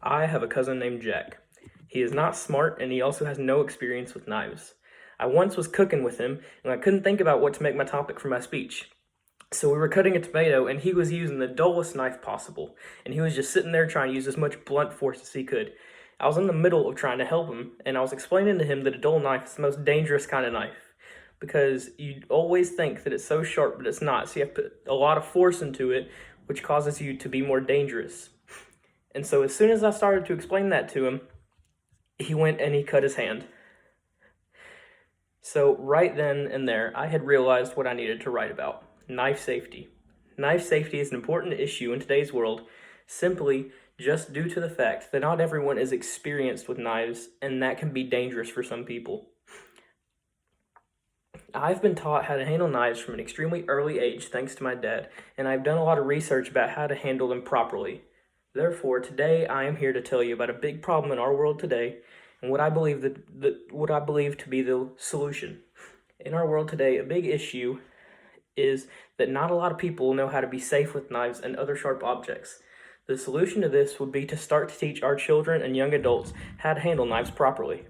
I have a cousin named Jack. He is not smart and he also has no experience with knives. I once was cooking with him and I couldn't think about what to make my topic for my speech. So we were cutting a tomato and he was using the dullest knife possible, and he was just sitting there trying to use as much blunt force as he could. I was in the middle of trying to help him and I was explaining to him that a dull knife is the most dangerous kind of knife because you always think that it's so sharp, but it's not. So you have to put a lot of force into it, which causes you to be more dangerous. And so as soon as I started to explain that to him, he went and he cut his hand. So right then and there, I had realized what I needed to write about: knife safety. Knife safety is an important issue in today's world, simply just due to the fact that not everyone is experienced with knives, and that can be dangerous for some people. I've been taught how to handle knives from an extremely early age thanks to my dad, and I've done a lot of research about how to handle them properly. Therefore, today I am here to tell you about a big problem in our world today and what I believe to be the solution. In our world today, a big issue is that not a lot of people know how to be safe with knives and other sharp objects. The solution to this would be to start to teach our children and young adults how to handle knives properly.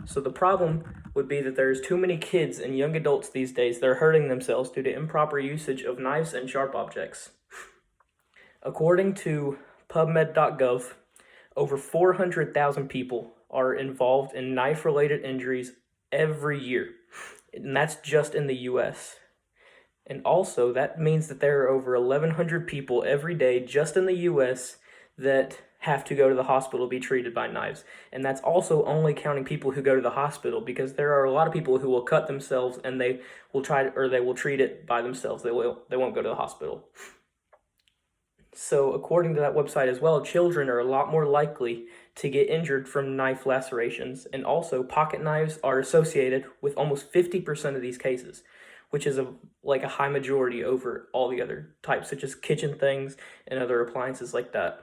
So the problem would be that there's too many kids and young adults these days that are hurting themselves due to improper usage of knives and sharp objects. According to PubMed.gov, over 400,000 people are involved in knife-related injuries every year, and that's just in the US. And also, that means that there are over 1,100 people every day just in the US that have to go to the hospital to be treated by knives. And that's also only counting people who go to the hospital, because there are a lot of people who will cut themselves and they will treat it by themselves. They won't go to the hospital. So according to that website as well, children are a lot more likely to get injured from knife lacerations, and also pocket knives are associated with almost 50% of these cases, which is a high majority over all the other types, such as kitchen things and other appliances like that.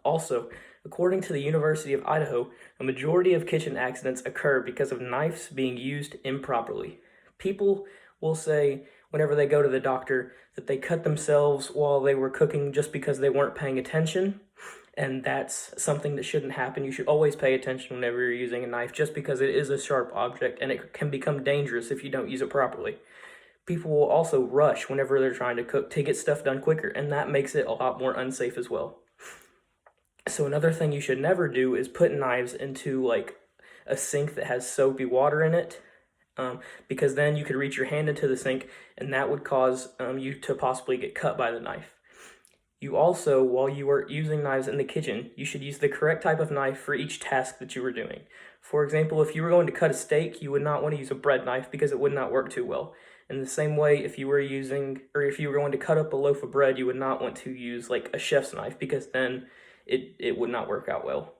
Also, according to the University of Idaho, a majority of kitchen accidents occur because of knives being used improperly. People will say whenever they go to the doctor that they cut themselves while they were cooking just because they weren't paying attention, and that's something that shouldn't happen. You should always pay attention whenever you're using a knife, just because it is a sharp object and it can become dangerous if you don't use it properly. People will also rush whenever they're trying to cook to get stuff done quicker, and that makes it a lot more unsafe as well. So another thing you should never do is put knives into a sink that has soapy water in it, because then you could reach your hand into the sink and that would cause you to possibly get cut by the knife. You also, while you are using knives in the kitchen, you should use the correct type of knife for each task that you were doing. For example, if you were going to cut a steak, you would not want to use a bread knife because it would not work too well. In the same way, if you were going to cut up a loaf of bread, you would not want to use a chef's knife, because then it would not work out well.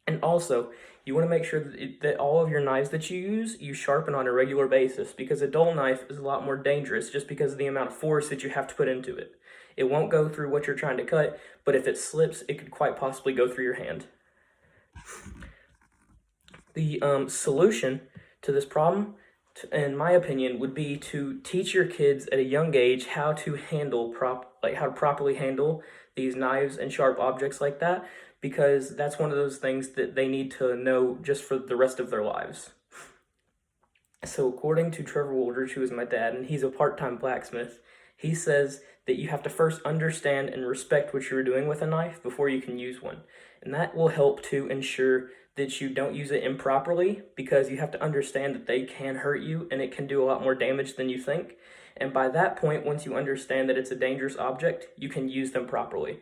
And also, you want to make sure that all of your knives that you use, you sharpen on a regular basis, because a dull knife is a lot more dangerous just because of the amount of force that you have to put into it. It won't go through what you're trying to cut, but if it slips, it could quite possibly go through your hand. The solution to this problem, in my opinion, would be to teach your kids at a young age how to properly handle these knives and sharp objects like that, because that's one of those things that they need to know just for the rest of their lives. So according to Trevor Woldridge, who is my dad, and he's a part-time blacksmith, he says that you have to first understand and respect what you're doing with a knife before you can use one. And that will help to ensure that you don't use it improperly, because you have to understand that they can hurt you and it can do a lot more damage than you think. And by that point, once you understand that it's a dangerous object, you can use them properly.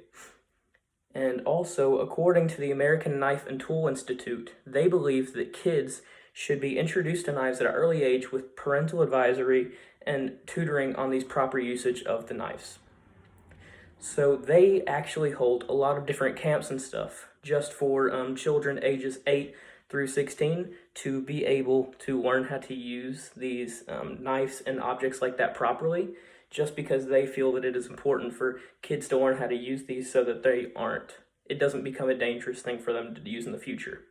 And also, according to the American Knife and Tool Institute, they believe that kids should be introduced to knives at an early age with parental advisory and tutoring on these proper usage of the knives. So they actually hold a lot of different camps and stuff just for children ages 8 through 16 to be able to learn how to use these knives and objects like that properly, just because they feel that it is important for kids to learn how to use these so that it doesn't become a dangerous thing for them to use in the future.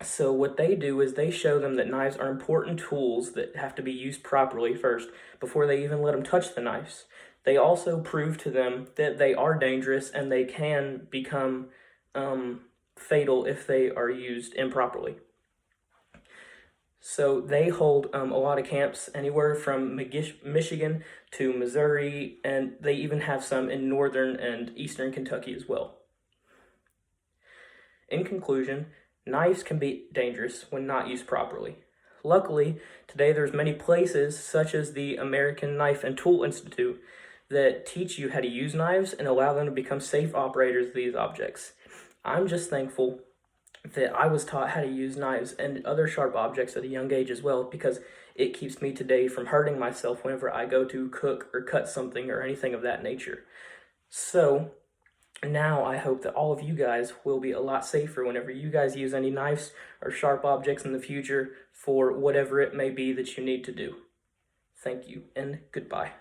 So what they do is they show them that knives are important tools that have to be used properly first before they even let them touch the knives. They also prove to them that they are dangerous and they can become fatal if they are used improperly. So they hold a lot of camps anywhere from Michigan to Missouri, and they even have some in northern and eastern Kentucky as well. In conclusion, knives can be dangerous when not used properly. Luckily, today there's many places, such as the American Knife and Tool Institute, that teach you how to use knives and allow them to become safe operators of these objects. I'm just thankful that I was taught how to use knives and other sharp objects at a young age as well, because it keeps me today from hurting myself whenever I go to cook or cut something or anything of that nature. So now I hope that all of you guys will be a lot safer whenever you guys use any knives or sharp objects in the future for whatever it may be that you need to do. Thank you and goodbye.